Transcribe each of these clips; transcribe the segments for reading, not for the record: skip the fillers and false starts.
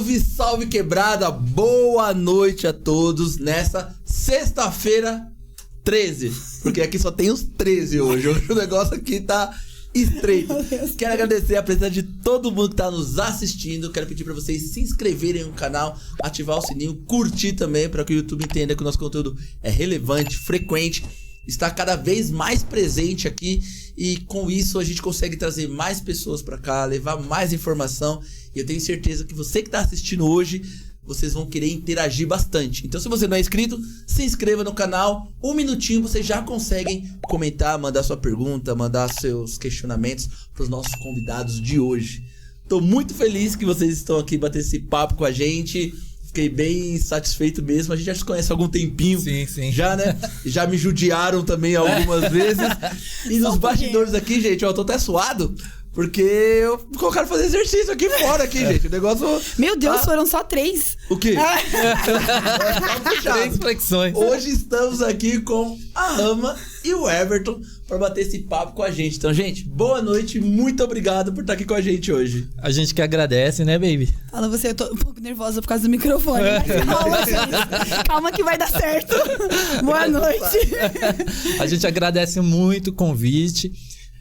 Salve, salve quebrada, boa noite a todos nessa sexta-feira 13, porque aqui só tem os 13 hoje o negócio aqui tá estreito. Quero agradecer a presença de todo mundo que tá nos assistindo, quero pedir pra vocês se inscreverem no canal, ativar o sininho, curtir também, para que o YouTube entenda que o nosso conteúdo é relevante, frequente, está cada vez mais presente aqui e com isso a gente consegue trazer mais pessoas pra cá, levar mais informação e eu tenho certeza que você que tá assistindo hoje, vocês vão querer interagir bastante. Então se você não é inscrito, se inscreva no canal, 1 minutinho vocês já conseguem comentar, mandar sua pergunta, mandar seus questionamentos pros nossos convidados de hoje. Tô muito feliz que vocês estão aqui batendo esse papo com a gente. Fiquei bem satisfeito mesmo. A gente já se conhece há algum tempinho. Sim. Já, né? Já me judiaram também algumas vezes. E nos bastidores aqui, gente, ó, eu tô até suado. Porque eu colocaram fazer exercício aqui fora, aqui, gente. O negócio... Meu Deus, foram só 3. O quê? 3 flexões. Hoje estamos aqui com a Rama e o Everton para bater esse papo com a gente. Então, gente, boa noite. Muito obrigado por estar aqui com a gente hoje. A gente que agradece, né, baby? Fala você, eu tô um pouco nervosa por causa do microfone. Mas calma, gente. Calma que vai dar certo. Boa noite. A gente agradece muito o convite.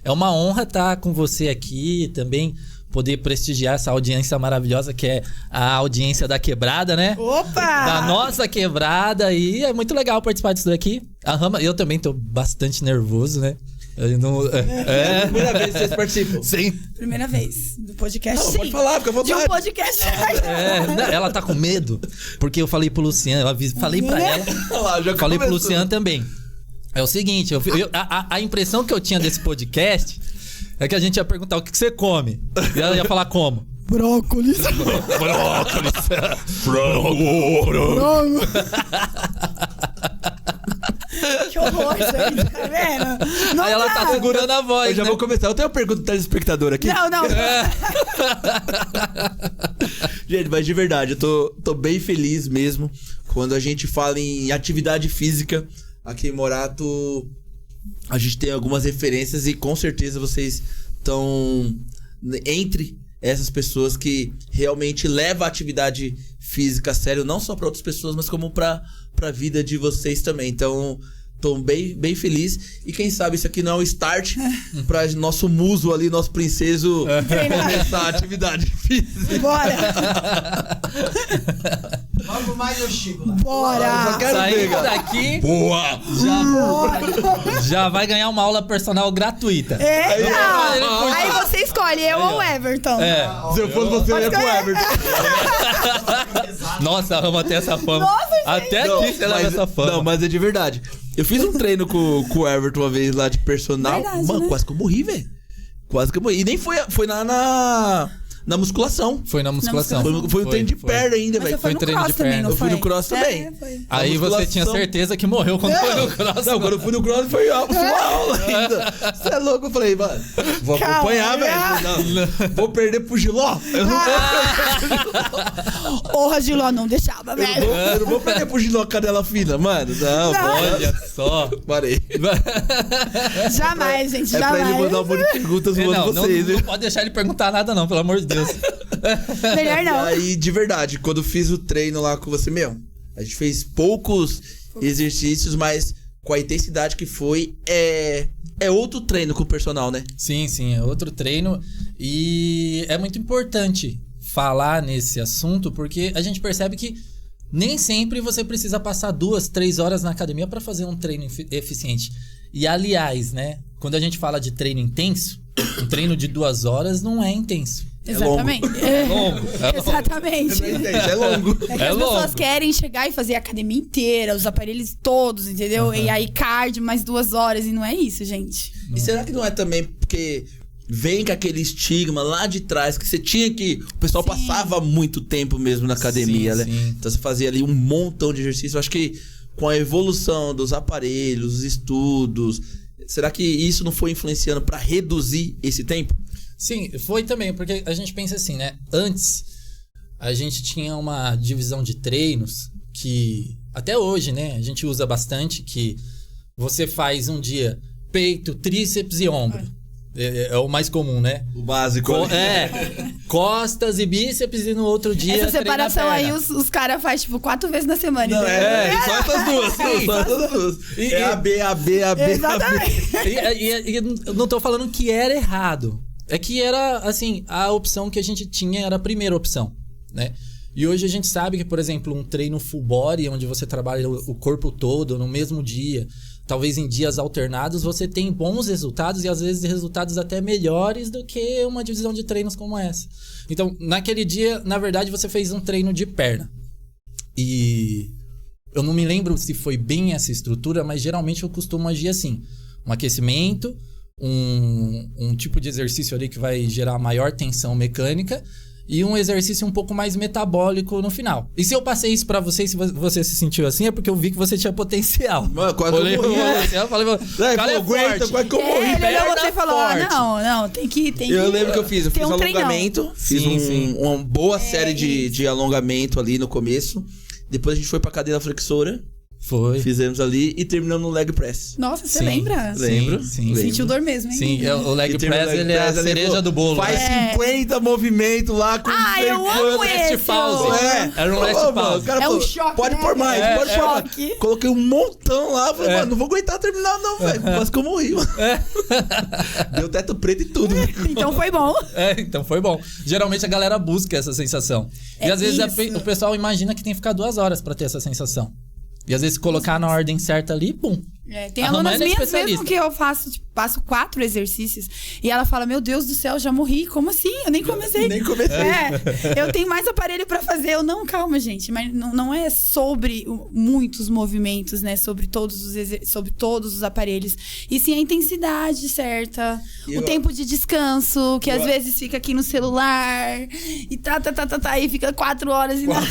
É uma honra estar com você aqui também, poder prestigiar essa audiência maravilhosa que é a audiência da quebrada, né? Opa! Da nossa quebrada, e é muito legal participar disso daqui. A Rama, eu também tô bastante nervoso, né? Eu não, É a primeira vez que vocês participam. Sim. Primeira vez do podcast, Não, sim. pode falar, fica à vontade. De um podcast. Ela tá com medo, porque eu falei pro Luciano, falei pra ela, Olha lá, já falei pro começou. Luciano também. É o seguinte, a impressão que eu tinha desse podcast é que a gente ia perguntar o que você come. E ela ia falar como? Brócolis. Brócolis. Frango. Que horror, gente. Tá vendo? Não Aí ela dá. tá segurando a voz, Eu já né? vou começar. Eu tenho uma pergunta do telespectador aqui. Não. Gente, mas de verdade, eu tô bem feliz mesmo quando a gente fala em atividade física. Aqui em Morato, a gente tem algumas referências e com certeza vocês estão entre essas pessoas que realmente levam a atividade física a sério, não só para outras pessoas, mas como para a vida de vocês também. Então, tô bem feliz. E quem sabe isso aqui não é um start para nosso muso ali, nosso princeso, começar a atividade física. Bora. Vamos mais, eu chego lá. Bora. Só quero Saindo pegar. daqui, Boa! já vai ganhar uma aula personal gratuita. Eita. Aí você escolhe, eu ou o Everton. É. Se eu fosse você, eu ia pro Everton. Nossa, a Rama tem essa fama. Nossa, gente. Até Não, aqui você leva essa fama. Não, mas é de verdade. Eu fiz um treino com o Everton uma vez lá de personal. Verdade, Mano, né? quase que eu morri, velho. Quase que eu morri. E nem foi na musculação. Foi na musculação. Foi um treino de perna ainda, Mas velho. você foi no treino de cross também, perna. não Eu fui foi? no cross também. Foi. Aí você musculação. tinha certeza que morreu quando foi no cross. Não, quando eu fui no cross foi uma aula ainda. Você é louco? Eu falei, mano, vou Calma, acompanhar, né? velho. Não, vou perder pro Giló. Eu Porra, Giló, não deixava, velho. não vou perder pro Giló Canela Fina, mano. Não, Olha só. parei. Jamais, gente, É pra ele jamais. mandar um monte de perguntas zoando Não vocês, não viu? pode deixar ele perguntar nada não, pelo amor de Deus. Melhor E não. aí, de verdade, quando eu fiz o treino lá com você mesmo, a gente fez poucos exercícios, mas com a intensidade que foi, é outro treino com o personal, né? Sim, é outro treino. E é muito importante falar nesse assunto, porque a gente percebe que nem sempre você precisa passar 2-3 horas na academia para fazer um treino eficiente. E aliás, né, quando a gente fala de treino intenso, um treino de 2 horas não é intenso. Exatamente. É longo. Exatamente. É longo. É que É as longo. pessoas querem chegar e fazer a academia inteira, os aparelhos todos, entendeu? E aí cardio mais 2 horas, e não é isso, gente. E será que não é também porque vem com aquele estigma lá de trás que você tinha que... O pessoal Sim. passava muito tempo mesmo na academia, Sim, né? sim. Então você fazia ali um montão de exercício. Eu acho que com a evolução dos aparelhos, os estudos, será que isso não foi influenciando pra reduzir esse tempo? Sim, foi também, porque a gente pensa assim, né? Antes, a gente tinha uma divisão de treinos que, até hoje, né? A gente usa bastante, que você faz um dia peito, tríceps e ombro. é o mais comum, né? O básico. Costas e bíceps e no outro dia Essa separação treina a aí, perna. os caras fazem, tipo, 4 vezes na semana. Não, entendeu? só essas duas. Só essas duas. É A, B, A, B, A, B, A, B. Exatamente. E eu não tô falando que era errado. É que era, assim, a opção que a gente tinha era a primeira opção, né? E hoje a gente sabe que, por exemplo, um treino full body, onde você trabalha o corpo todo no mesmo dia, talvez em dias alternados, você tem bons resultados e às vezes resultados até melhores do que uma divisão de treinos como essa. Então, naquele dia, na verdade, você fez um treino de perna. E eu não me lembro se foi bem essa estrutura, mas geralmente eu costumo agir assim. Um aquecimento, um tipo de exercício ali que vai gerar maior tensão mecânica e um exercício um pouco mais metabólico no final. E se eu passei isso pra você, se você se sentiu assim, é porque eu vi que você tinha potencial. Mano, quase Olhei eu morri. eu falei, cara, é forte. Quase que eu morri. Ele olhou você e falou, forte. não, tem que... Eu lembro que eu fiz tem um alongamento, fiz Sim. uma boa série de alongamento ali no começo. Depois a gente foi pra cadeira flexora, Foi. fizemos ali e terminamos no leg press. Nossa, você Sim. lembra? Lembro. Sim. Lembro. Sentiu dor mesmo, hein? Sim, o leg E terminou press, o leg ele é a press, ele cereja falou, do bolo. Faz né? 50 movimentos lá com Eu amo Rest esse. pause. Era um rest Ô, mano, pause. o cara É um falou, choque, pode né? pôr mais, pode pôr mais. choque. Coloquei um montão lá, falei, mano, não vou aguentar terminar não, velho. Quase que eu morri, mano. Deu teto preto e tudo. Então foi bom. Então foi bom. Geralmente a galera busca essa sensação. E É às vezes isso. o pessoal imagina que tem que ficar 2 horas pra ter essa sensação. E às vezes colocar na ordem certa ali, pum. Tem A alunas Romana é minhas especialista. mesmo que eu faço, tipo, passo 4 exercícios e ela fala, meu Deus do céu, já morri, como assim? Eu nem comecei. Nem comecei. Eu tenho mais aparelho pra fazer. Eu, não, calma, gente, mas não é sobre muitos movimentos, né? Sobre todos os aparelhos. E sim a intensidade certa, o tempo de descanso, que às vezes fica aqui no celular e e fica 4 horas e nada.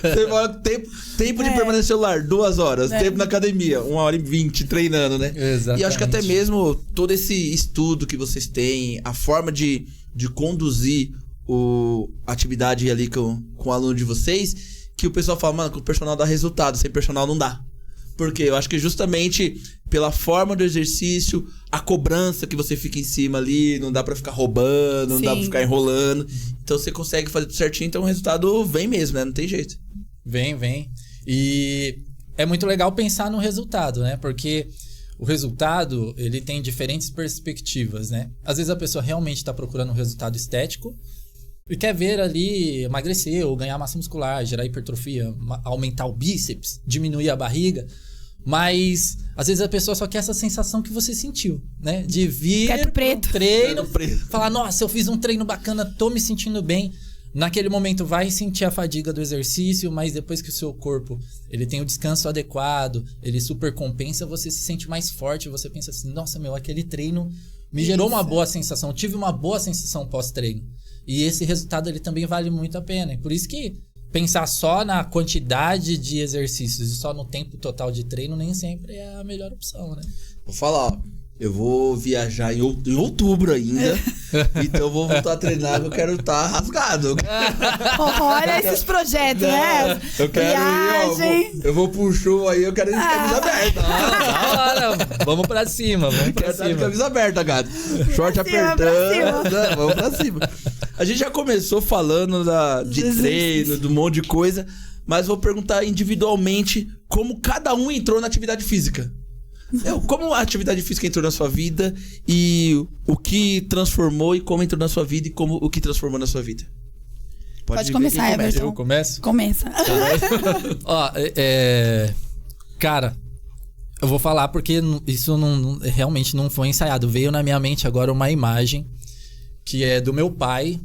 Você fala tempo de permanecer no celular, 2 horas. Tempo na academia, 1h20 treinando, né? Exatamente. E acho que até mesmo todo esse estudo que vocês têm, a forma de conduzir a atividade ali com o aluno de vocês, que o pessoal fala, mano, com o personal dá resultado, sem personal não dá. Porque eu acho que justamente pela forma do exercício, a cobrança que você fica em cima ali, não dá pra ficar roubando, não dá pra ficar enrolando. Então você consegue fazer tudo certinho, então o resultado vem mesmo, né? Não tem jeito. Vem. E é muito legal pensar no resultado, né? Porque o resultado, ele tem diferentes perspectivas, né? Às vezes a pessoa realmente está procurando um resultado estético e quer ver ali emagrecer ou ganhar massa muscular, gerar hipertrofia, aumentar o bíceps, diminuir a barriga. Mas às vezes a pessoa só quer essa sensação que você sentiu, né? De vir Teto preto. treino, falar, nossa, eu fiz um treino bacana, tô me sentindo bem. Naquele momento vai sentir a fadiga do exercício, mas depois que o seu corpo ele tem o descanso adequado, ele super compensa, você se sente mais forte, você pensa assim, nossa, aquele treino me gerou uma boa sensação, eu tive uma boa sensação pós-treino. E esse resultado ele também vale muito a pena. E por isso que pensar só na quantidade de exercícios e só no tempo total de treino nem sempre é a melhor opção, né? Vou falar, ó. Eu vou viajar em outubro ainda. Então eu vou voltar a treinar, que eu quero estar rasgado. Olha esses projetos, né? Eu quero Viagem. ir, ó. Eu vou pro show aí, eu quero ir de camisa aberta. Da hora, vamos pra cima, vamos pra Quero estar de cima. camisa aberta, gato. Short Pra cima, apertando. Né? Vamos pra cima. A gente já começou falando de treino, de um monte de coisa. Mas vou perguntar individualmente como cada um entrou na atividade física. Como a atividade física entrou na sua vida e o que transformou e como entrou na sua vida e o que transformou na sua vida. Pode começar, Everton. Eu começo? Começa. Ó, cara, eu vou falar porque isso realmente não foi ensaiado. Veio na minha mente agora uma imagem que é do meu pai.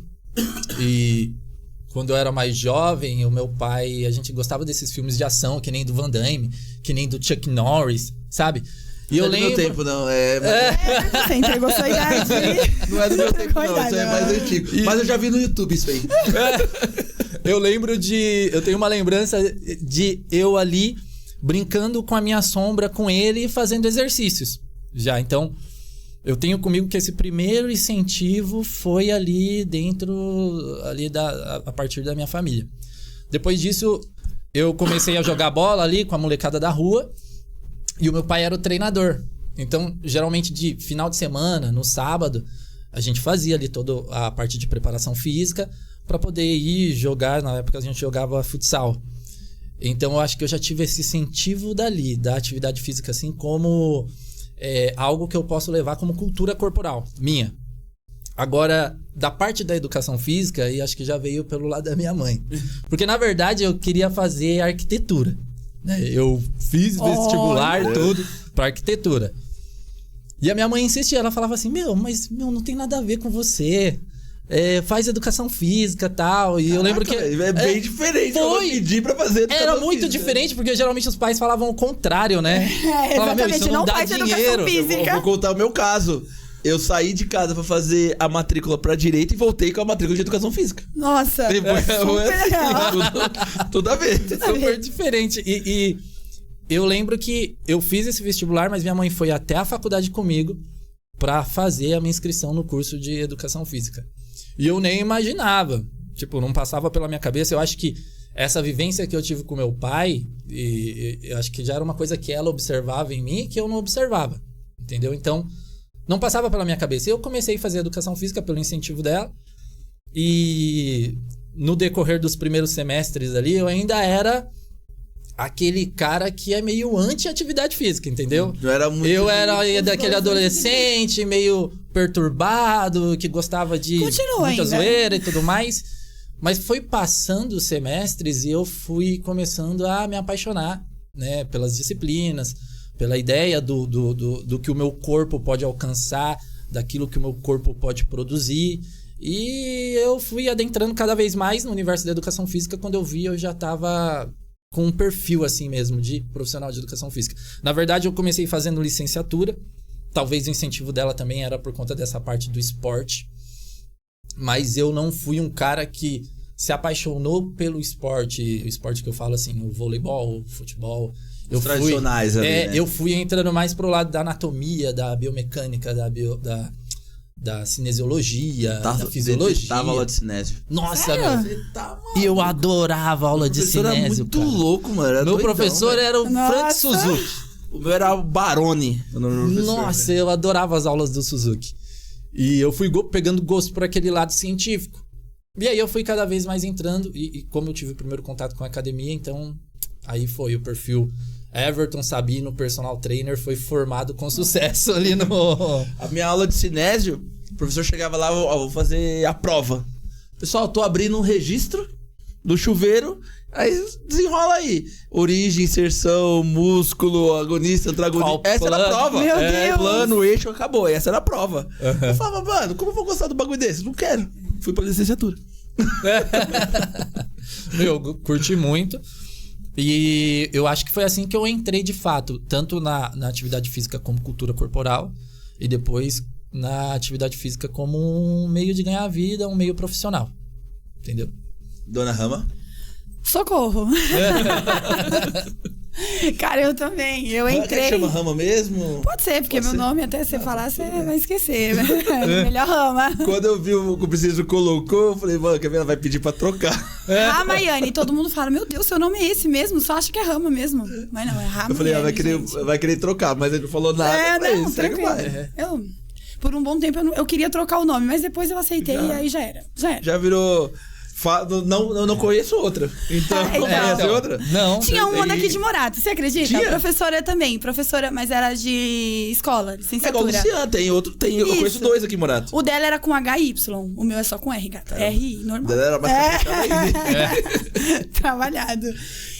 E quando eu era mais jovem, o meu pai, a gente gostava desses filmes de ação, que nem do Van Damme, que nem do Chuck Norris, sabe? E eu não é do lembro... meu tempo, não. Você entregou sua idade. Não é do meu tempo, não. Isso é mais antigo. Mas eu já vi no YouTube isso aí. Eu lembro eu tenho uma lembrança de eu ali brincando com a minha sombra com ele e fazendo exercícios. Já, então, eu tenho comigo que esse primeiro incentivo foi ali dentro, a partir da minha família. Depois disso, eu comecei a jogar bola ali com a molecada da rua. E o meu pai era o treinador. Então, geralmente de final de semana, no sábado, a gente fazia ali toda a parte de preparação física para poder ir jogar. Na época a gente jogava futsal. Então eu acho que eu já tive esse incentivo dali, da atividade física, assim, como algo que eu posso levar como cultura corporal, minha. Agora, da parte da educação física, aí acho que já veio pelo lado da minha mãe. Porque, na verdade, eu queria fazer arquitetura, né? Eu fiz vestibular e tudo para arquitetura. E a minha mãe insistia, ela falava assim, mas não tem nada a ver com você. Faz educação física e tal. E eu lembro que... É bem diferente. Eu pedi pra fazer educação Era muito física. diferente, porque geralmente os pais falavam o contrário, né? Exatamente, isso não dá faz dinheiro. educação física. Eu vou contar o meu caso. Eu saí de casa pra fazer a matrícula pra direita e voltei com a matrícula de educação física. Nossa, Tudo a ver. Super diferente. E eu lembro que eu fiz esse vestibular, mas minha mãe foi até a faculdade comigo pra fazer a minha inscrição no curso de educação física. E eu nem imaginava. Tipo, não passava pela minha cabeça. Eu acho que essa vivência que eu tive com meu pai, eu acho que já era uma coisa que ela observava em mim que eu não observava. Entendeu? Então, não passava pela minha cabeça. Eu comecei a fazer educação física pelo incentivo dela. E no decorrer dos primeiros semestres ali, eu ainda era aquele cara que é meio anti-atividade física, entendeu? Eu era daquele adolescente meio perturbado, que gostava de muita zoeira e tudo mais. Mas foi passando os semestres e eu fui começando a me apaixonar, né, pelas disciplinas, pela ideia do que o meu corpo pode alcançar, daquilo que o meu corpo pode produzir. E eu fui adentrando cada vez mais no universo da educação física. Quando eu vi, eu já estava com um perfil assim mesmo de profissional de educação física. Na verdade, eu comecei fazendo licenciatura. Talvez o incentivo dela também era por conta dessa parte do esporte. Mas eu não fui um cara que se apaixonou pelo esporte. O esporte que eu falo assim, o voleibol, o futebol. Os tradicionais ali, né? Eu fui entrando mais pro lado da anatomia, da biomecânica, da cinesiologia, da fisiologia. Tava aula de cinésio. Nossa, meu. E eu adorava a aula de cinésio, era muito louco, mano. Era meu doidão, professor velho. era o Frank Suzuki. O meu era o Barone. Nossa, eu adorava as aulas do Suzuki. E eu fui pegando gosto por aquele lado científico. E aí eu fui cada vez mais entrando. E como eu tive o primeiro contato com a academia, então aí foi o perfil Everton Sabino, personal trainer, foi formado com sucesso ali no... A minha aula de cinésio, o professor chegava lá, vou fazer a prova. Pessoal, tô abrindo um registro do chuveiro, aí desenrola aí. Origem, inserção, músculo, agonista, antagonista. Essa era a prova. Meu Deus. Plano, eixo, acabou. Essa era a prova. Eu falava, mano, como eu vou gostar do bagulho desse? Não quero. Fui pra licenciatura. Eu curti muito. E eu acho que foi assim que eu entrei de fato, tanto na atividade física como cultura corporal, e depois na atividade física como um meio de ganhar a vida, um meio profissional. Entendeu? Dona Rama? Socorro. Cara, eu também. Eu entrei. Chama Rama mesmo? Pode ser, porque meu nome, até você falar, você vai esquecer. Melhor Rama. Quando eu vi o que o preciso colocou, eu falei, mano, quer ver? Ela vai pedir pra trocar. Maiane, todo mundo fala, meu Deus, seu nome é esse mesmo, só acha que é Rama mesmo. Mas não, é Rama. Eu falei, ela vai querer trocar, mas ele não falou nada. Não, tranquilo. Por um bom tempo eu queria trocar o nome, mas depois eu aceitei e aí já era. Já virou... Não conheço outra. Então, conhece outra? Não. Tinha uma daqui de Morato, você acredita? Tinha? A professora também, mas era de escola, licenciatura. É igual o Luciano, eu conheço dois aqui em Morato. O dela era com HY, o meu é só com R, gata. RI, normal. O dela era mais caprichado ainda. Trabalhado.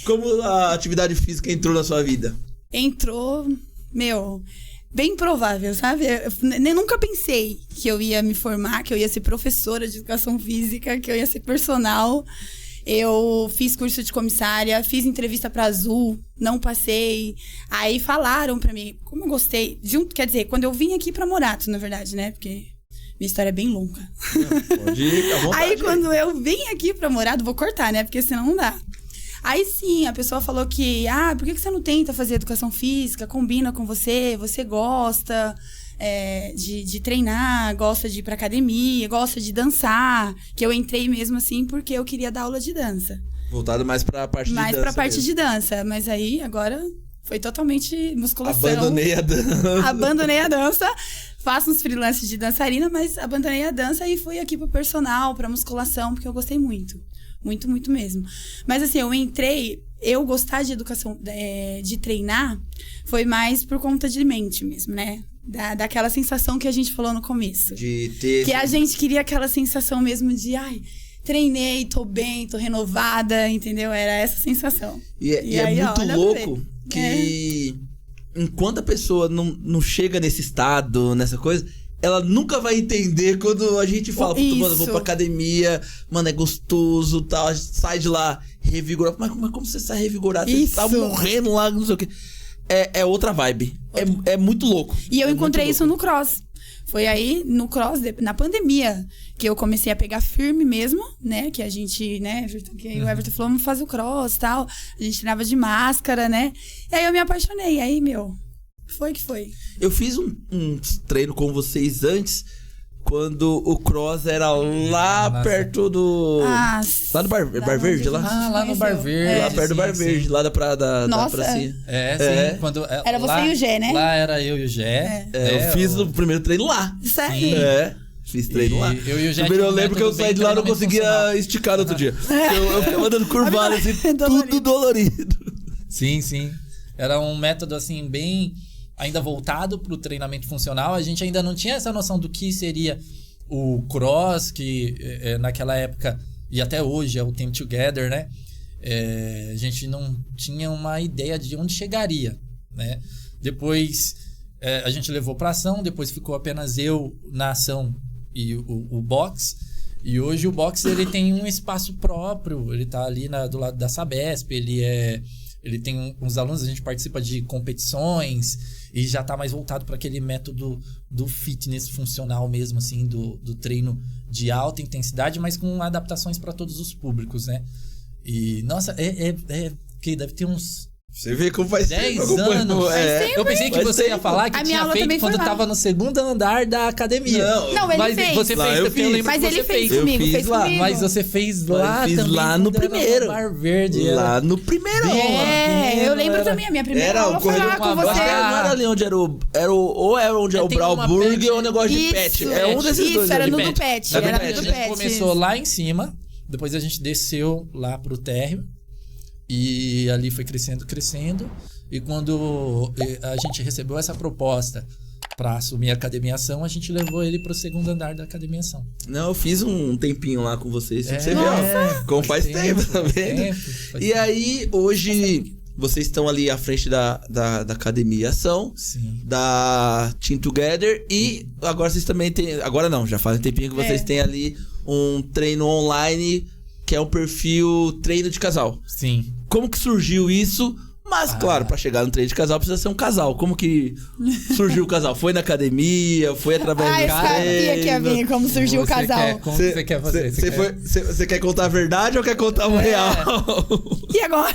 Como a atividade física entrou na sua vida? Entrou, bem provável, sabe? Eu nunca pensei que eu ia me formar, que eu ia ser professora de educação física, que eu ia ser personal. Eu fiz curso de comissária, fiz entrevista pra Azul, não passei. Aí falaram pra mim, como eu gostei. Quer dizer, quando eu vim aqui pra Morato, na verdade, né? Porque minha história é bem longa. Pode ir, à vontade. Aí quando eu vim aqui pra Morato, vou cortar, né? Porque senão não dá. Aí sim, a pessoa falou que, por que você não tenta fazer educação física? Combina com você gosta de treinar, gosta de ir pra academia, gosta de dançar. Que eu entrei mesmo assim porque eu queria dar aula de dança. Voltado mais pra parte de dança. Mais pra parte de dança. Mas aí, agora, Foi totalmente musculação. Abandonei a dança. Abandonei a dança. Faço uns freelances de dançarina, mas abandonei a dança e fui aqui pro personal, pra musculação, porque eu gostei muito. Muito, muito mesmo. Mas assim, eu gostar de educação, de treinar, foi mais por conta de mente mesmo, né? Daquela sensação que a gente falou no começo. De ter... Que a gente queria aquela sensação mesmo de, treinei, tô bem, tô renovada, entendeu? Era essa sensação. E aí, é muito olha pra louco ver. que enquanto a pessoa não chega nesse estado, nessa coisa, ela nunca vai entender quando a gente fala, puta, mano, eu vou pra academia, mano, é gostoso, tal, a gente sai de lá revigorado. Mas como você sai revigorado? Você tá morrendo lá, não sei o quê. É outra vibe. É muito louco. E eu encontrei isso no cross. Foi aí, no cross, na pandemia, que eu comecei a pegar firme mesmo, né? Que a gente, né, que o Everton falou, vamos fazer o cross e tal. A gente treinava de máscara, né? E aí eu me apaixonei. Aí, foi que foi. Eu fiz um treino com vocês antes, quando o cross era lá perto do... lá no Bar Verde, lá? Lá no Bar Verde. Lá perto do Bar Verde, lá da praça. Nossa. Sim. Quando, era você e o Gé, né? Lá era eu e o Gé. Eu fiz o primeiro treino lá. Sério? Fiz treino lá. Eu e o Gé. Primeiro eu lembro que eu saí de lá e não conseguia esticar no outro dia. Eu ficava dando curvada, assim, tudo dolorido. Sim. Era um método, assim, bem... ainda voltado pro treinamento funcional. A gente ainda não tinha essa noção do que seria o cross, que naquela época, e até hoje, é o Team Together, né? A gente não tinha uma ideia de onde chegaria, né? Depois, a gente levou pra ação, depois ficou apenas eu na ação e o box. E hoje o box, ele tem um espaço próprio, ele tá ali do lado da Sabesp, ele tem uns alunos, a gente participa de competições e já tá mais voltado para aquele método do fitness funcional mesmo, assim, do treino de alta intensidade, mas com adaptações para todos os públicos, né? E, nossa, que deve ter uns... Você vê como faz 10 anos. Eu pensei que você ia falar que tinha feito quando tava no segundo andar da academia. Não, ele fez. Você fez, eu lembro mas que ele você fez comigo, fez lá. Mas você fez lá fiz também. lá no primeiro. No Bar Verde. Lá no primeiro. Eu lembro também, a minha primeira aula foi lá com você. Não era ali onde ou era onde é o Brauburg ou o negócio de pet. É um desses dois. Isso, era no do pet. A gente começou lá em cima, depois a gente desceu lá pro térreo e ali foi crescendo. E quando a gente recebeu essa proposta para assumir a Academiação, a gente levou ele pro segundo andar da Academiação. Não, eu fiz um tempinho lá com vocês. Você viu? Como faz tempo, tá vendo? E aí, hoje, vocês estão ali à frente da Academiação, da Team Together, e agora vocês também têm... Agora não, já faz um tempinho que vocês têm ali um treino online, que é um perfil treino de casal. Sim. Como que surgiu isso? Mas, claro, pra chegar no treino de casal precisa ser um casal. Como que surgiu o casal? Foi na academia? Foi através do treino? Eu sabia que ia vir como surgiu o casal. Como você quer fazer? Você quer contar a verdade ou quer contar o real? E agora?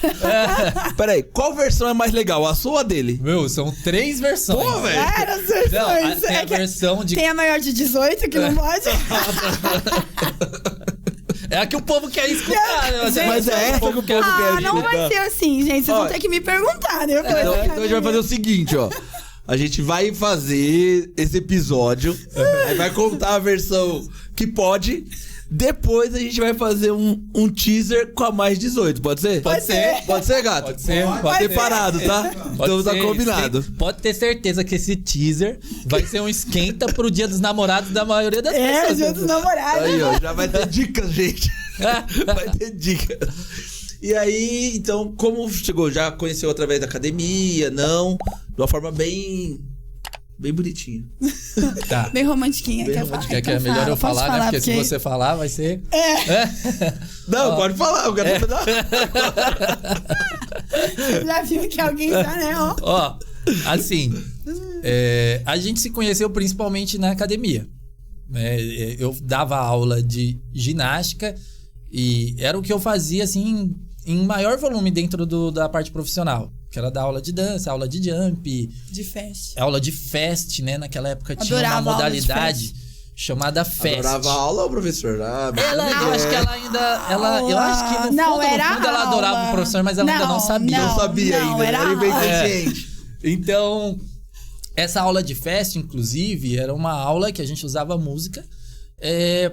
Peraí, qual versão é mais legal? A sua ou a dele? São 3 versões. Pô, velho! As versões. Tem a versão de... Tem a maior de 18 que não pode. É a que o povo quer escutar, né? Mas é essa que o povo quer escutar. Não vai ser assim, gente. Vocês vão ter que me perguntar, né? Então a gente vai fazer o seguinte, ó. A gente vai fazer esse episódio, aí vai contar a versão que pode. Depois a gente vai fazer um teaser com a mais 18, pode ser? Pode ser. Pode ser, gato? Pode ser. Separado, tá? Então tá combinado. Pode ter certeza que esse teaser vai ser um esquenta pro Dia dos Namorados da maioria das pessoas. Dia dos Namorados. Aí, ó, já vai ter dicas, gente. Vai ter dicas. E aí, então, como chegou? Já conheceu através da academia? Não? De uma forma bem bonitinha. Tá. Bem romantiquinha. Bem romantiquinha, que é melhor eu falar, né? Porque se você falar, vai ser... Não, pode falar. Eu quero Já viu que alguém tá, né? Ó, assim, a gente se conheceu principalmente na academia. Eu dava aula de ginástica e era o que eu fazia, assim, em maior volume dentro da parte profissional. Que era dar aula de dança, aula de jump. De fast. Aula de fast, né? Naquela época tinha Adorava uma modalidade chamada Fest. Adorava a aula, professor? Eu acho que ela ainda... eu acho que no fundo, ela adorava o professor, mas ela ainda não sabia. Não sabia ainda, era bem consciente. Então, essa aula de Fest, inclusive, era uma aula que a gente usava música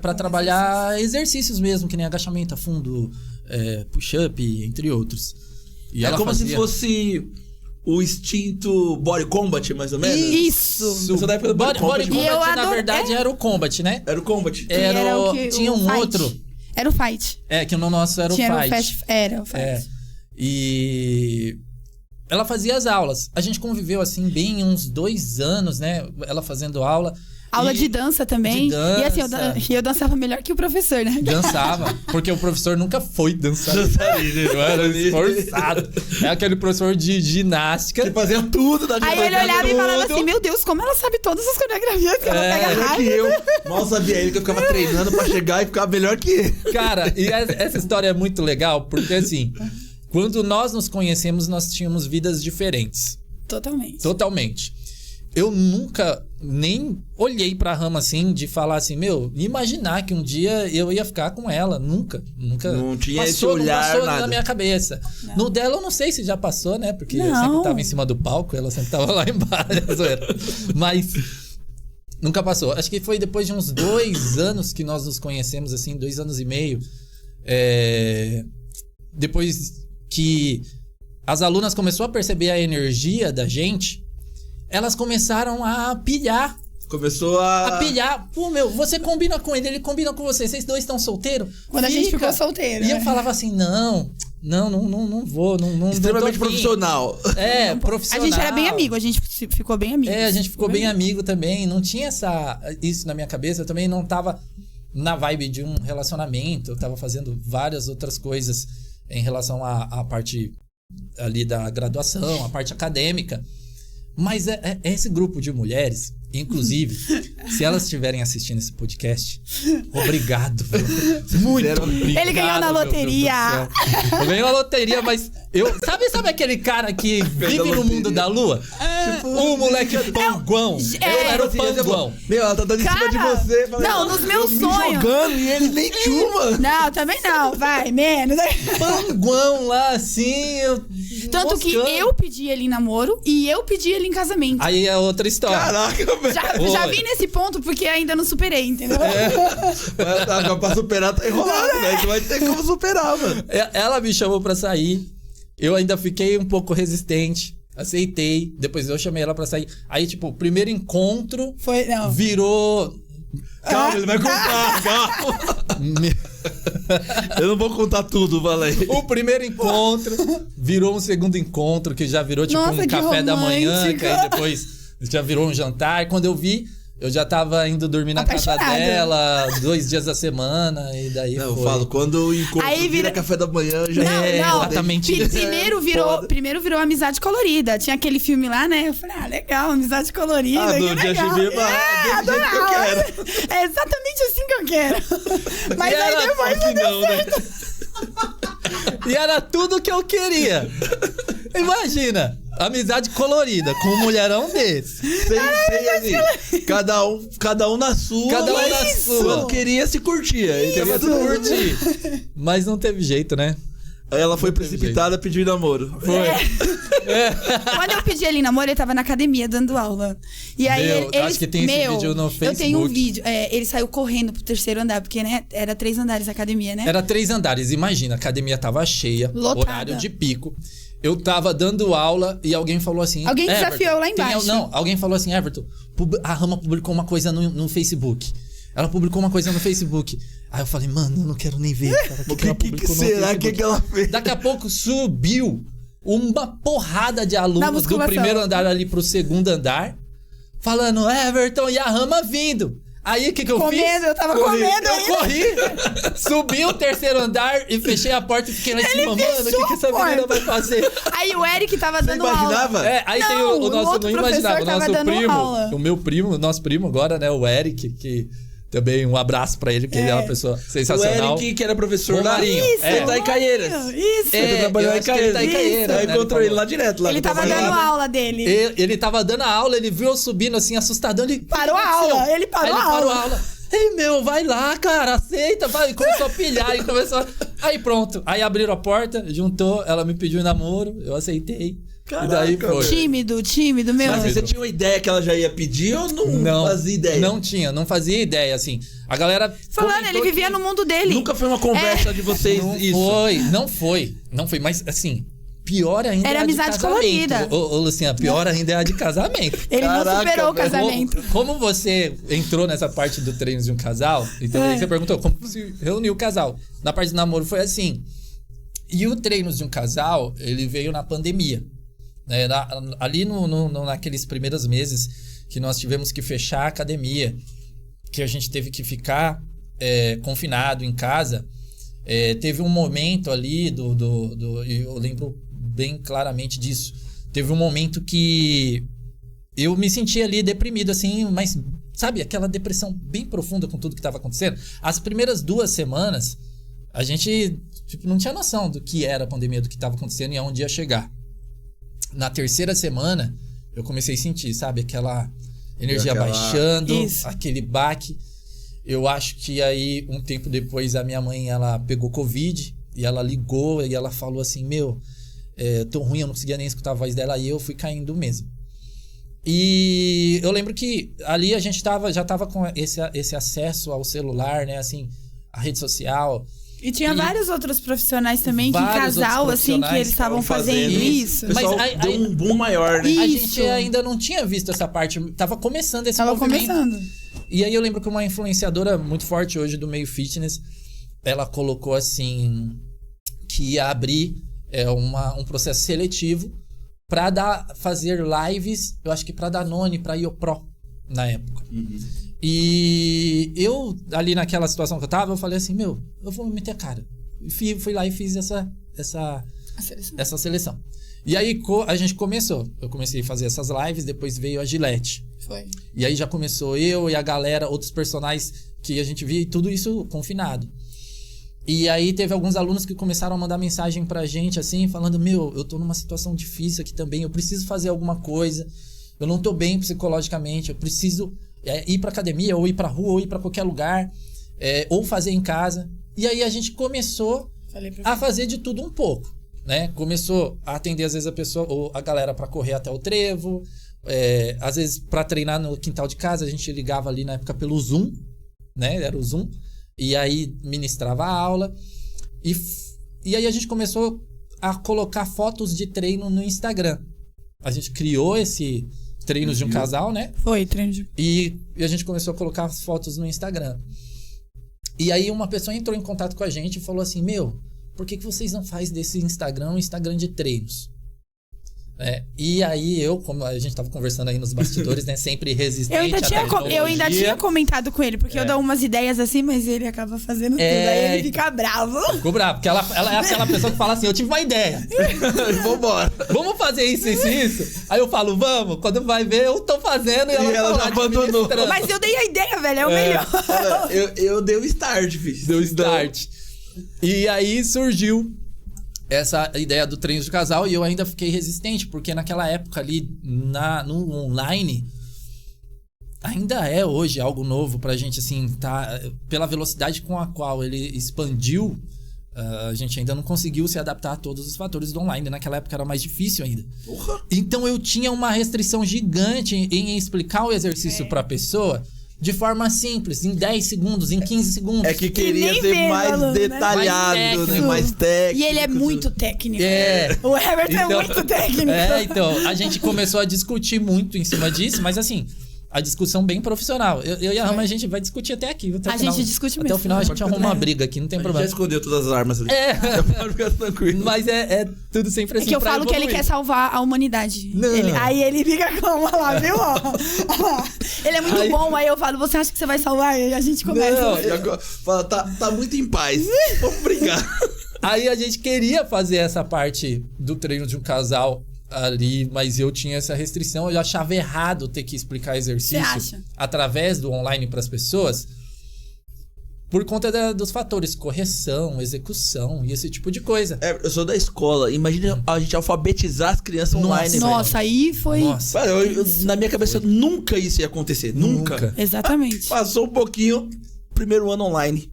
para trabalhar exercícios mesmo, que nem agachamento a fundo, push-up, entre outros. E ela como se fosse o instinto Body Combat, mais ou menos? Isso! Essa da época do Body Combat. Na verdade, era o Combat, né? Era o Combat. Tinha um outro. Era o Fight. Que no nosso era o Fight. Era o Fight. E ela fazia as aulas. A gente conviveu, assim, bem uns 2 anos, né? Ela fazendo aula. Aula de dança também. E assim, eu dançava melhor que o professor, né? Dançava, porque o professor nunca foi dançarino. Eu era esforçado. É aquele professor de ginástica. Que fazia tudo da ginástica. Aí ele olhava e falava assim, meu Deus, como ela sabe todas as coreografias que ela pega rápido. Que eu mal sabia ele que eu ficava treinando pra chegar e ficar melhor que ele. Cara, e essa história é muito legal, porque assim, quando nós nos conhecemos, nós tínhamos vidas diferentes. Totalmente. Eu nunca nem olhei pra Rama assim, de falar assim, imaginar que um dia eu ia ficar com ela. Nunca. Não tinha esse olhar, não passou nada. na minha cabeça. Não. No dela eu não sei se já passou, né? Porque eu sempre tava em cima do palco, ela sempre tava lá embaixo. Mas nunca passou. Acho que foi depois de uns 2 anos que nós nos conhecemos, assim, 2 anos e meio. Depois que as alunas começaram a perceber a energia da gente, elas começaram a pilhar. Começou a pilhar. Pô, você combina com ele combina com você. Vocês 2 estão solteiros? Quando a gente ficou solteiro. E eu falava assim, não vou. Não extremamente profissional. Profissional. A gente era bem amigo, a gente ficou bem amigo. A gente ficou bem amigo também. Não tinha isso na minha cabeça. Eu também não tava na vibe de um relacionamento. Eu tava fazendo várias outras coisas em relação à parte ali da graduação, a parte acadêmica. Mas esse grupo de mulheres, inclusive, se elas estiverem assistindo esse podcast, obrigado. Muito obrigado. Ele ganhou na loteria. Eu ganhei na loteria, mas sabe aquele cara que vive no mundo da lua? Tipo, um moleque panguão. Eu era o panguão. Ela tá dando em cima de você. Não, nos meus sonhos. Jogando e ele nem chuma. Não, também não. Vai, menos. Panguão lá, assim. Tanto que eu pedi ele em namoro e eu pedi ele em casamento. Aí é outra história. Caraca, velho. Já vim nesse ponto porque ainda não superei, entendeu? Pra superar tá enrolado, velho. Tu vai ter como superar, mano. Ela me chamou pra sair. Eu ainda fiquei um pouco resistente. Aceitei. Depois eu chamei ela pra sair. Aí, tipo, o primeiro encontro virou... Calma, ele vai contar, calma. Eu não vou contar tudo, Valei. O primeiro encontro virou um segundo encontro, que já virou tipo um café da manhã, que aí depois já virou um jantar. Quando eu vi, eu já tava indo dormir na casa dela 2 dias da semana, e daí eu falo, quando o encontro aí vira café da manhã, já exatamente isso. Primeiro virou amizade colorida. Tinha aquele filme lá, né? Eu falei, legal, amizade colorida. Do Justin Bieber, desse jeito que eu quero. É exatamente assim que eu quero. Mas aí depois não deu certo. E era tudo que eu queria. Imagina, amizade colorida com um mulherão desse. Assim, cada um na sua. Cada um na sua. Eu queria se curtir. Queria se curtir. Mas não teve jeito, né? Aí ela foi precipitada pedindo namoro. Foi. Quando eu pedi ele em namoro, ele tava na academia dando aula. E aí acho que tem esse vídeo no Facebook. Eu tenho um vídeo. Ele saiu correndo pro 3º andar, porque, né, era 3 andares a academia, né? Era 3 andares. Imagina, a academia tava cheia, lotada. Horário de pico. Eu tava dando aula e alguém falou assim... Alguém desafiou lá embaixo. Alguém falou assim, Everton, a Rama publicou uma coisa no Facebook. Ela publicou uma coisa no Facebook. Aí eu falei, mano, eu não quero nem ver, cara. O que será que ela fez? Daqui a pouco subiu uma porrada de alunos do primeiro andar ali pro 2º andar, falando, Everton e a Rama vindo. Aí o que eu fiz? Eu tava comendo ainda. Eu corri, subi o 3º andar e fechei a porta e fiquei lá em cima. Mano, o que essa menina vai fazer? Aí o Eric tava dando aula. Imaginava? Aí tem o nosso, não imaginava, o nosso primo, aula. o meu primo, o nosso primo agora, né, o Eric, que Também um abraço pra ele, que ele é uma pessoa sensacional. O Eric, que era professor O lá. Marinho. Ele tá em Caieiras. Isso. Ele trabalhou eu em acho que ele Caieiras. tá em Caieiras, Aí né, encontrou ele ele lá direto. Lá Ele no tava trabalho. dando aula dele. Ele tava dando a aula, ele viu eu subindo assim, assustadão. Ele Parou a aula, ele parou a aula. Ei, meu, vai lá, cara, aceita, vai. E começou a pilhar, e começou. Aí pronto. Aí abriram a porta, juntou, ela me pediu em namoro, eu aceitei. Caraca, e daí foi. Tímido, meu. Mas você tinha uma ideia que ela já ia pedir ou não fazia ideia? Não fazia ideia, assim. A galera. Falando, ele vivia no mundo dele. Nunca foi uma conversa de vocês Não foi. Mas assim. Pior ainda era é a de amizade casamento. colorida. Ô, Luciana, pior ainda é a de casamento. Ele não superou o velho. casamento. Como você entrou nessa parte do treino de um casal, então aí você perguntou como se reuniu o casal. Na parte do namoro foi assim. E o treino de um casal, ele veio na pandemia. Né? Ali naqueles primeiros meses que nós tivemos que fechar a academia, que a gente teve que ficar confinado em casa, teve um momento ali eu lembro bem claramente disso. Teve um momento que eu me senti ali deprimido, assim, mas sabe, aquela depressão bem profunda com tudo que estava acontecendo. As primeiras 2 semanas, a gente não tinha noção do que era a pandemia, do que estava acontecendo e aonde ia chegar. Na 3ª semana, eu comecei a sentir, sabe, aquela energia baixando, aquele baque. Eu acho que aí, um tempo depois, a minha mãe, ela pegou Covid e ela ligou e ela falou assim, tô ruim, eu não conseguia nem escutar a voz dela, e eu fui caindo mesmo. E eu lembro que ali a gente já tava com esse acesso ao celular, né, assim, a rede social. E tinha vários outros profissionais também, que em casal, assim, que eles estavam fazendo isso. Mas aí deu um boom maior, né? Isso. A gente ainda não tinha visto essa parte, tava começando esse movimento. E aí eu lembro que uma influenciadora muito forte hoje do meio fitness, ela colocou assim, que ia abrir um processo seletivo pra fazer lives, eu acho que pra Danone, pra IoPro, na época. Uhum. E eu, ali naquela situação que eu tava, eu falei assim, eu vou meter a cara. Fui lá e fiz essa seleção. E aí a gente começou. Eu comecei a fazer essas lives, depois veio a Gillette. Foi. E aí já começou eu e a galera, outros personagens que a gente via, e tudo isso confinado. E aí teve alguns alunos que começaram a mandar mensagem pra gente, assim, falando, eu tô numa situação difícil aqui também, eu preciso fazer alguma coisa, eu não tô bem psicologicamente, eu preciso ir pra academia, ou ir pra rua, ou ir pra qualquer lugar, ou fazer em casa. E aí a gente começou a fazer de tudo um pouco, né? Começou a atender, às vezes, a galera pra correr até o trevo, às vezes pra treinar no quintal de casa, a gente ligava ali na época pelo Zoom, né? Era o Zoom. E aí ministrava a aula. E aí a gente começou a colocar fotos de treino no Instagram. A gente criou esse treinos de um casal, né? Foi, treino de... E a gente começou a colocar as fotos no Instagram. E aí uma pessoa entrou em contato com a gente e falou assim, por que vocês não fazem desse Instagram um Instagram de treinos? E aí como a gente tava conversando aí nos bastidores, né? Sempre resistente. Eu ainda tinha comentado com ele, porque eu dou umas ideias assim, mas ele acaba fazendo tudo. Aí ele fica bravo. Ficou bravo, porque ela é aquela pessoa que fala assim, eu tive uma ideia. Vambora. Vamos fazer isso. Aí eu falo, vamos. Quando vai ver, eu tô fazendo e ela já abandonou. Mas eu dei a ideia, velho, é o melhor. Eu dei o start, filho. Deu start. E aí surgiu essa ideia do treino de casal, e eu ainda fiquei resistente, porque naquela época ali, no online, ainda é hoje algo novo pra gente, assim, pela velocidade com a qual ele expandiu, a gente ainda não conseguiu se adaptar a todos os fatores do online. Naquela época era mais difícil ainda. Porra. Então eu tinha uma restrição gigante em explicar o exercício pra pessoa de forma simples, em 10 segundos, em 15 segundos. É que queria ser mais detalhado, né? Mais técnico. E ele é muito técnico. O Everton é muito técnico. Então, a gente começou a discutir muito em cima disso, mas assim, a discussão bem profissional. Eu e a Rama, a gente vai discutir até aqui. A gente discute mesmo. Até o final a gente arruma uma briga aqui, não tem problema. Já escondeu todas as armas ali. Pode ficar tranquilo. Mas é tudo sempre assim. É que eu falo que ele quer salvar a humanidade. Não. Aí ele fica como lá, viu? Ele é muito bom, aí eu falo, você acha que você vai salvar ele? A gente começa. Não, E agora, fala, tá muito em paz. Vamos brigar. Aí a gente queria fazer essa parte do treino de um casal ali, mas eu tinha essa restrição, eu achava errado ter que explicar exercício através do online para as pessoas. por conta dos fatores correção, execução e esse tipo de coisa. Eu sou da escola. Imagina a gente alfabetizar as crianças online, velho. Nossa, aí foi... Nossa. Mano, na minha cabeça, nunca isso ia acontecer. Nunca. Exatamente. Passou um pouquinho, primeiro ano online.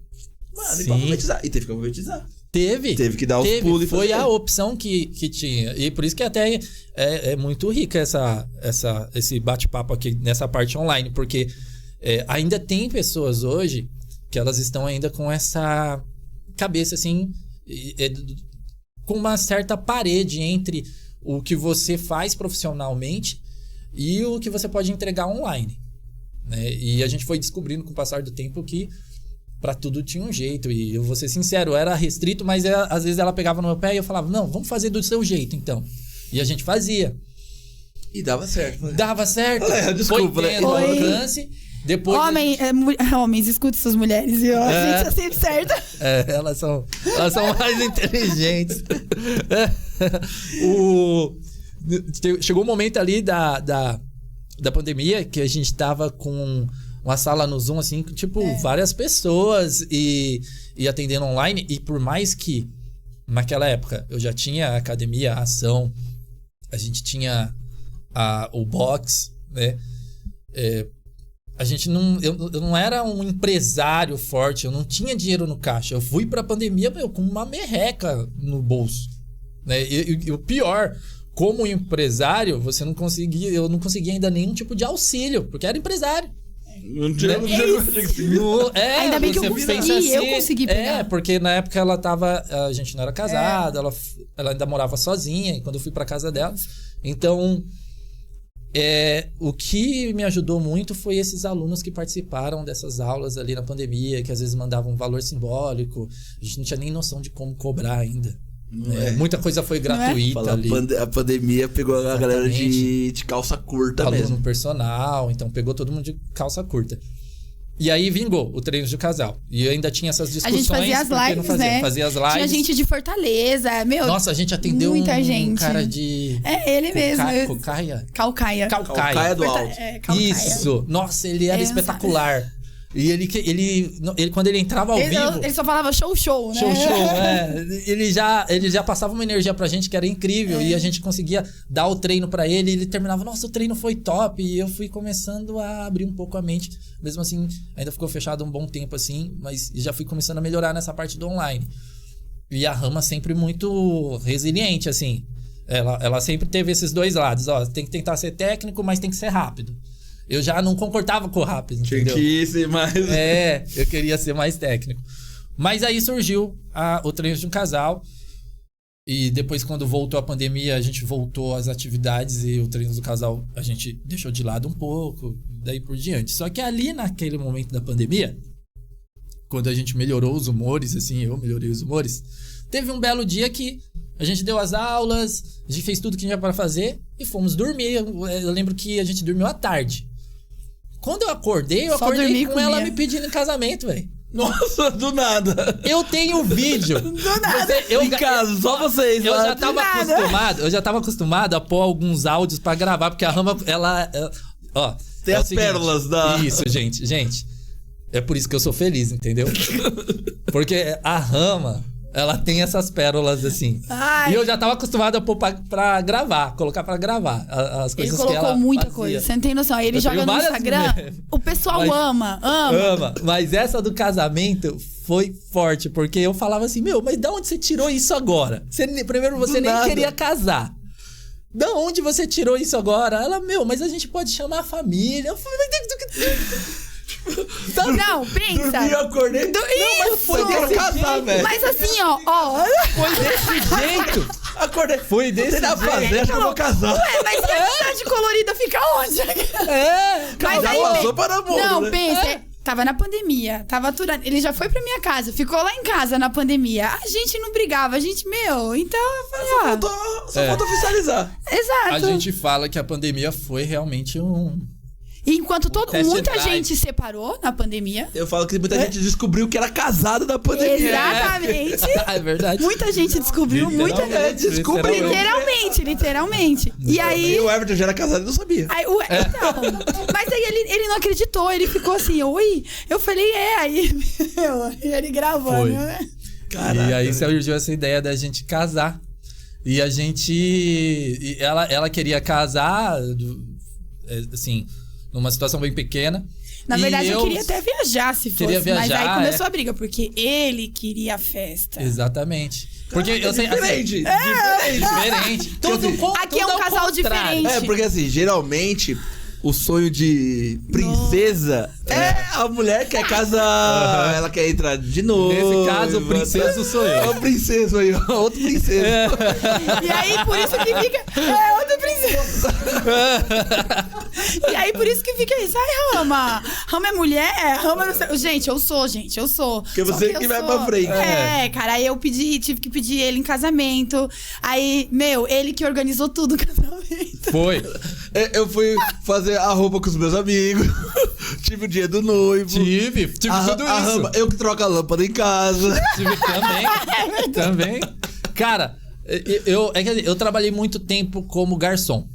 Mano, Sim. pra alfabetizar. E teve que alfabetizar. Teve que dar os pulos e Foi fazer. a opção que tinha. E por isso que até é muito rica esse bate-papo aqui nessa parte online. Porque ainda tem pessoas hoje que elas estão ainda com essa cabeça assim, com uma certa parede entre o que você faz profissionalmente e o que você pode entregar online, né? E a gente foi descobrindo com o passar do tempo que pra tudo tinha um jeito. E eu vou ser sincero, eu era restrito, mas às vezes ela pegava no meu pé e eu falava, não, vamos fazer do seu jeito então. E a gente fazia. E dava certo. Né? Dava certo. Desculpa, foi tendo né? alcance. Depois Homens, escute suas mulheres. Eu achei que sempre certa. elas são mais inteligentes. Chegou um momento ali da pandemia que a gente tava com uma sala no Zoom, assim, tipo, várias pessoas e atendendo online. E por mais que naquela época eu já tinha a academia, a ação, a gente tinha o box, né? A gente eu não era um empresário forte, eu não tinha dinheiro no caixa. Eu fui pra pandemia, com uma merreca no bolso, né? E o pior, como empresário, eu não conseguia ainda nenhum tipo de auxílio, porque era empresário. Não tinha Ainda bem que eu consegui pegar. Porque na época a gente não era casada, ela ainda morava sozinha, e quando eu fui pra casa dela. Então, o que me ajudou muito foi esses alunos que participaram dessas aulas ali na pandemia, que às vezes mandavam um valor simbólico. A gente não tinha nem noção de como cobrar ainda. Muita coisa foi gratuita ali. A pandemia pegou a galera de calça curta aluno mesmo. Personal, então pegou todo mundo de calça curta. E aí vingou o treino de casal. E eu ainda tinha essas discussões. A gente fazia as lives, né? Fazia as lives. Tinha gente de Fortaleza, meu. Nossa, a gente atendeu muita um gente. cara de... ele mesmo. Calcaia do alto. Calcaia. Isso. Nossa, ele era espetacular. E ele, quando ele entrava ao vivo... Ele só falava show, né? Show. Ele já passava uma energia pra gente que era incrível. E a gente conseguia dar o treino pra ele. E ele terminava, nossa, o treino foi top. E eu fui começando a abrir um pouco a mente. Mesmo assim, ainda ficou fechado um bom tempo assim. Mas já fui começando a melhorar nessa parte do online. E a Rama sempre muito resiliente, assim. Ela sempre teve esses dois lados. Ó, tem que tentar ser técnico, mas tem que ser rápido. Eu já não concordava com o rápido, entendeu? Tinha que ser mais... eu queria ser mais técnico. Mas aí surgiu o treino de um casal. E depois, quando voltou a pandemia, a gente voltou às atividades. E o treino do casal a gente deixou de lado um pouco. Daí por diante. Só que ali, naquele momento da pandemia, quando a gente melhorou os humores, assim, eu melhorei os humores, teve um belo dia que a gente deu as aulas, a gente fez tudo que tinha para fazer e fomos dormir. Eu lembro que a gente dormiu à tarde. Quando eu acordei com ela me pedindo em casamento, velho. Nossa, do nada. Eu tenho vídeo. Do nada. Em casa, só vocês. Eu já tava acostumado a pôr alguns áudios pra gravar, porque a Rama, ó. Tem as pérolas da... Isso, gente. É por isso que eu sou feliz, entendeu? Porque a Rama... Ela tem essas pérolas, assim. Ai. E eu já tava acostumado a pôr pra gravar, colocar pra gravar as coisas que ela Ele colocou muita fazia. coisa, você não tem noção. Aí ele joga no Instagram, o pessoal ama. Mas essa do casamento foi forte, porque eu falava assim, mas da onde você tirou isso agora? Primeiro você nem queria casar. Da onde você tirou isso agora? Ela, mas a gente pode chamar a família. Eu falei, não, pensa. Dormi, eu acordei. Mas foi desse casar, velho. Mas assim, ó. Foi desse jeito. Acordei. Foi desse jeito. Fazer, acho que eu vou casar. Ué, mas e a cidade colorida fica onde? Mas aí, só para amor, não, né? pensa. Tava na pandemia, tava aturando. Ele já foi pra minha casa, ficou lá em casa na pandemia. A gente não brigava, a gente, então eu falei, só falta oficializar. Exato. A gente fala que a pandemia foi realmente Enquanto test muita drive. gente separou na pandemia. Eu falo que muita gente descobriu que era casado na pandemia. Exatamente. É verdade. Muita gente descobriu, muita gente. Descobriu. Literalmente. E aí. E o Everton já era casado e não sabia. Aí, então, mas aí ele não acreditou, ele ficou assim, oi? Eu falei, aí, ele gravando, Foi. né? E aí surgiu essa ideia da gente casar. E a gente... Ela queria casar, assim, numa situação bem pequena. Na verdade, eu queria até viajar, se fosse. Queria viajar, mas aí começou a briga, porque ele queria a festa. Exatamente. Porque eu sei... Diferente. Assim, diferente. Aqui é um casal diferente. É, porque assim, geralmente... O sonho de princesa é a mulher quer casar, ela quer entrar de novo. Nesse caso, o princeso sou eu. É o princeso aí, outro princesa. E aí, por isso que fica... outra princesa. E aí, por isso que fica isso. Ai, Rama. Rama é mulher? Rama não sei... Gente, eu sou. Porque você que vai pra frente. Cara, aí eu tive que pedir ele em casamento. Aí, ele que organizou tudo o casamento. Foi. Eu fui fazer a roupa com os meus amigos. Tive o dia do noivo. Tive tudo isso. Rama, eu que troco a lâmpada em casa. Tive também. Cara, eu trabalhei muito tempo como garçom,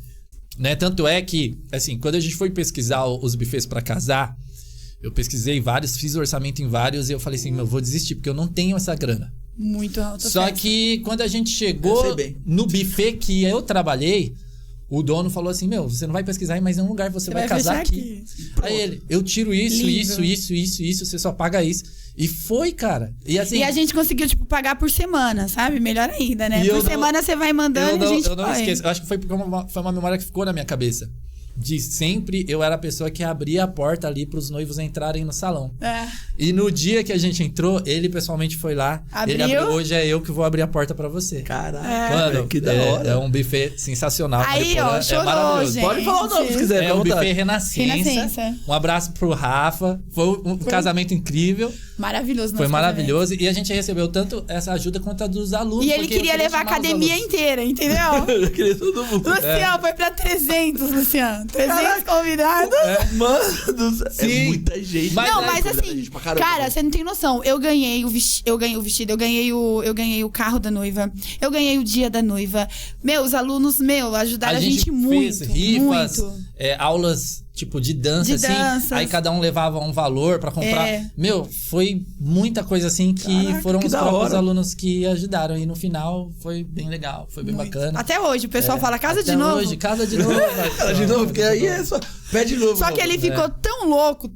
né? Tanto é que, assim, quando a gente foi pesquisar os buffets pra casar, eu pesquisei vários, fiz orçamento em vários e eu falei assim, eu vou desistir porque eu não tenho essa grana. Muito alta. Só que quando a gente chegou no buffet que eu trabalhei, o dono falou assim, você não vai pesquisar em mais nenhum lugar, você vai casar aqui. Aí ele, eu tiro isso, você só paga isso. E foi, cara. E assim... E a gente conseguiu, pagar por semana, sabe? Melhor ainda, né? Por semana você vai mandando e a gente Eu não esqueço. Eu acho que foi porque foi uma memória que ficou na minha cabeça. De sempre eu era a pessoa que abria a porta ali pros noivos entrarem no salão. E no dia que a gente entrou, ele pessoalmente foi lá. Abriu? Ele abriu, hoje é eu que vou abrir a porta pra você. Caraca, mano, que da hora. É um buffet sensacional. Aí, ó, chorou, maravilhoso. gente. Pode falar o nome se quiser. É um buffet Renascença. Um abraço pro Rafa. Foi um casamento incrível. Maravilhoso. Foi maravilhoso. E a gente recebeu tanto essa ajuda quanto a dos alunos. E ele queria levar a academia inteira, entendeu? Eu queria todo mundo. Luciano, foi pra 300, Luciano. 300 convidados. Mano, é muita gente. Mas assim, cara, você não tem noção. Eu ganhei o vestido, eu ganhei o carro da noiva, eu ganhei o dia da noiva. Os alunos, ajudaram a gente muito. Fez rifas, muito. Aulas, de dança, assim. Danças. Aí cada um levava um valor pra comprar. Foi muita coisa assim que foram que os da próprios hora. alunos que ajudaram. E no final foi bem legal, foi bem bacana. Até hoje, o pessoal fala, casa de novo. Hoje, casa de novo. Casa de novo, porque aí é só... Pede de novo. Só que ele ficou tão louco.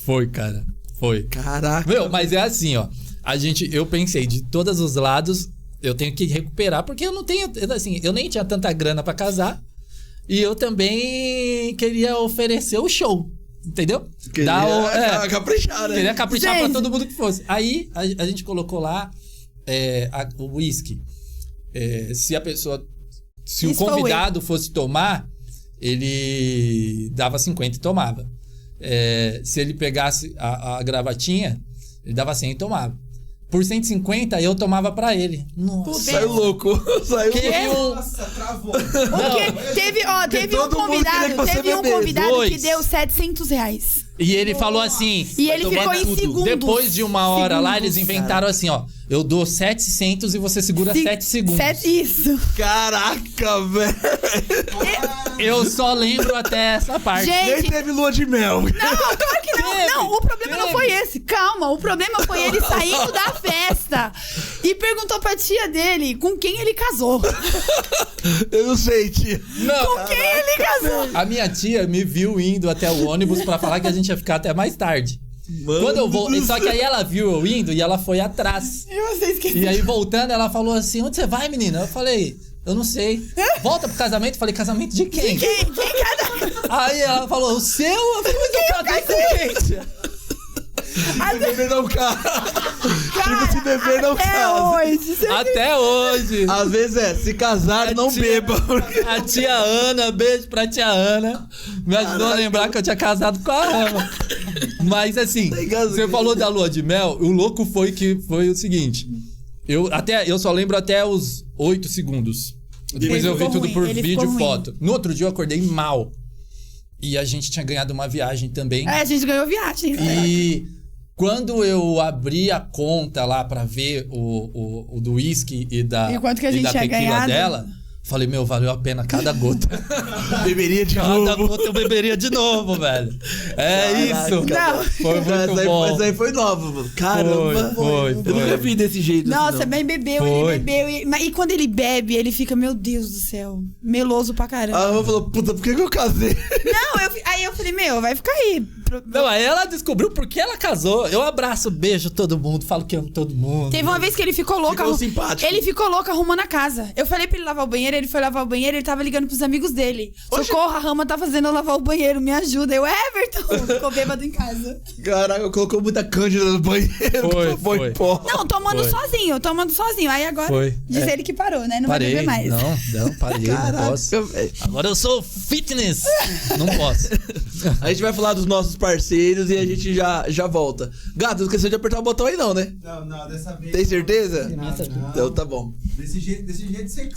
Foi, cara. Foi. Caraca. Mas é assim, ó. Eu pensei, de todos os lados, eu tenho que recuperar, porque eu não tenho, assim, eu nem tinha tanta grana pra casar. E eu também queria oferecer o show, entendeu? Queria caprichar, né? Queria caprichar pra todo mundo que fosse. Aí, a gente colocou lá o whisky. Se o convidado fosse tomar, ele dava 50 e tomava. Se ele pegasse a gravatinha, ele dava 100 e tomava. Por 150, eu tomava pra ele. Nossa. Saiu louco. Nossa, travou. Teve um convidado que deu R$700. E ele falou assim... E ele ficou em segundos. Depois de uma hora lá, eles inventaram assim, ó. Eu dou 700 e você segura 7 segundos. Isso. Caraca, velho. Eu só lembro até essa parte. Nem teve lua de mel. Não, claro que não. Não, o problema não foi esse. Calma, o problema foi ele saindo da festa e perguntou pra tia dele com quem ele casou. Eu não sei, tia. Não. Com quem ele casou? A minha tia me viu indo até o ônibus pra falar que a gente ia ficar até mais tarde. Mano, quando eu vou, só que aí ela viu eu indo e ela foi atrás. E aí voltando, ela falou assim: onde você vai, menina? Eu falei: eu não sei. Volta pro casamento? Eu falei: casamento de quem? Quem cada... Aí ela falou: o seu? Eu falei: mas eu casei com quem, tia? Se beber não casa. Se beber não casa. Até hoje. Às vezes se casar, não beba. A tia Ana, beijo pra tia Ana, me ajudou a lembrar que eu tinha casado com a Ana. Mas assim, você falou da lua de mel, o louco foi o seguinte. Eu só lembro até os 8 segundos. Depois eu vi tudo por vídeo e foto. No outro dia eu acordei mal. E a gente tinha ganhado uma viagem também. A gente ganhou viagem. E quando eu abri a conta lá pra ver o do uísque e da, E quanto que a gente da tinha tequila ganhado? dela, falei, meu, valeu a pena cada gota. Beberia de Cada novo. gota eu beberia de novo, velho. É Caraca. isso. Não. Foi muito bom. Essa aí foi nova, mano. Caramba. Foi. Eu nunca vi desse jeito. Nossa, assim, não. bem bebeu, Foi. ele bebeu. E quando ele bebe, ele fica, meu Deus do céu, meloso pra caramba. A Rama falou, puta, por que eu casei? Não, aí eu falei, meu, vai ficar aí. Não, aí ela descobriu por que ela casou. Eu abraço, beijo todo mundo, falo que amo todo mundo. Teve uma vez que ele ficou louco. Ficou simpático. Ele ficou louco arrumando a casa. Eu falei pra ele lavar o banheiro, ele foi lavar o banheiro, ele tava ligando pros amigos dele. Oxe. Socorro, a Rama tá fazendo eu lavar o banheiro, me ajuda. Eu, Everton, ficou bêbado em casa. Caraca, colocou muita cândida no banheiro. Foi. Pó. Não, tomando Foi. sozinho. Aí agora Foi. diz ele que parou, né? Não Parei. vai beber mais. Não, parei, não posso. velho. Agora eu sou fitness. Não posso. A gente vai falar dos nossos parceiros e a gente já volta. Gato, não esqueceu de apertar o botão aí não, né? Não, dessa vez. Tem certeza? Não. Então tá bom. Desse jeito você